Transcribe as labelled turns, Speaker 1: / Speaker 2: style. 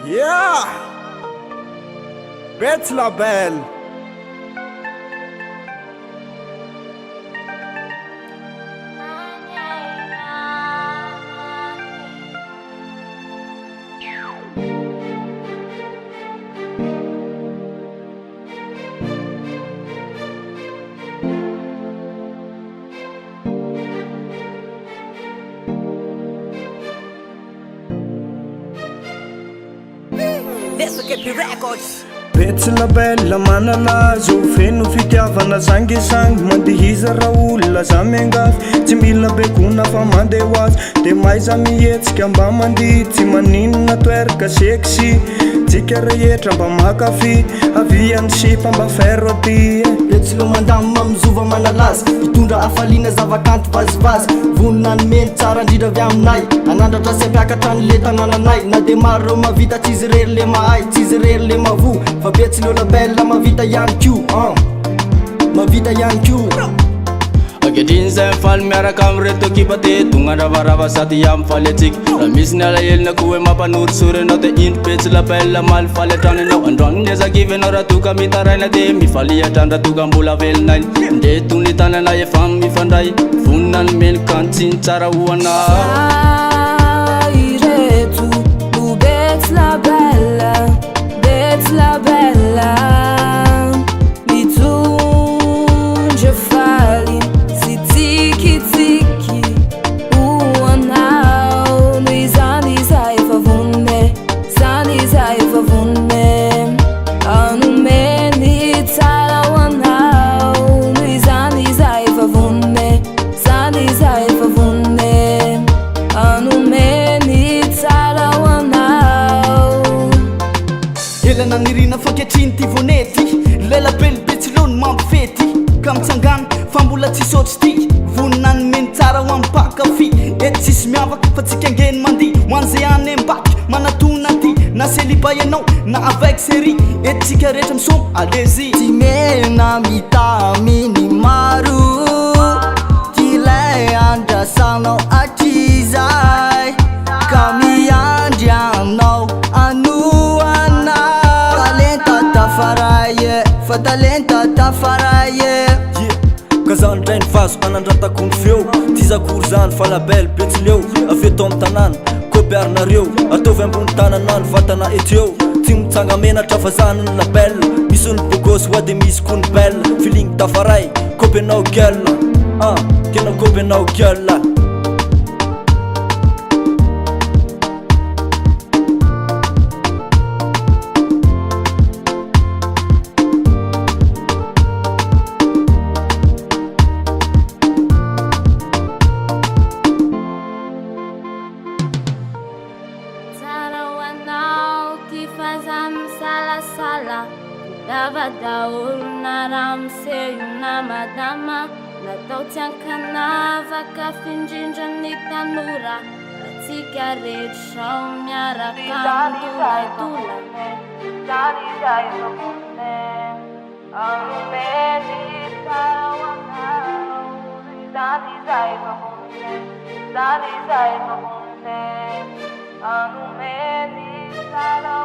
Speaker 1: Yeah! Bête la belle! Betsy la belle manalazo feno fitiavana zangesangy mandehiza raha olona za miangafy tsy mila bekona fa mandeha ho azy de mahay za mihetsika mba mandihy tsy maninona toeraka sexy tsika rehetra mba makafy aviany sipa mba fer aty
Speaker 2: Betsy lo mandamina mizova manalazy mitondra afaliana zavakanto vazivazy vonina ny meny tsara indrindra avy aminay anandratra sy ampiakatra ny le tanànanay na de maro reo mavita tsy izy rery le mahay tsy izy rery le mavo fa betsy lo labella mavita ihany ko mavita ihany ko
Speaker 3: Aketriny zay mifaly miaraka amireto ekipa te tonga ravarava sady amfaly atsika raha misy ny alahelina ko hoe mampanorisory anao de indro betsy labella maly faly atrano anao androany niazakivy anao raha toka mitaraina de mifaly atrany raha toka mbola velonay ndretony le tananay efa mifandray vonina ny meny kantsiny tsara hoana
Speaker 4: ireto no Betsy la bella Betsy la bella mitondra faly sy tsikitsiky hoanao no izany iza efa vonone zany iza efa vonone anomeny tsara hoanao no izany iza efa vonone zany iza efa vonone anomeny tsara hoanao
Speaker 2: elana nirina fanketriny ty vonety lelapely betsy lo ny mampifety ka mitsangana fa mbola tsy sotry ty vonina ny meny tsara ho ampakafy ety tsisy miavaka fa tsika angeny mandihy hoan'zay any ambaky manatona ty na seliba ianao na avec série ety tsika rehetra misomo allez-y
Speaker 5: Ty mena mitaminy maro ty lay andrasanao atrizay ka miandry anao anoanao talenta tafaraye fa talenta tafaraye
Speaker 6: ka zany ndray ny vazo anandratako ny feo ty zakory zany fa labelle betsy leo avy eto amy tanàna kopiarinareo ataovy ambony tanana ny vatana eteo tsy mitsanga menatra fa zany ny labelle misy ny bogosy hoa de misy ko ny belle filigny tafaray kopy anao gueule tena kopy anao gueule
Speaker 4: Salasala davadaolona raha miseho na madama natao tsy ankanavaka findrindra ny tanora atsika rehetra miaraka mitolaitolana zany iza efa vonone anomeny tsara hoanao zany iza efa vonone zany iza efa vonone anomeny tsara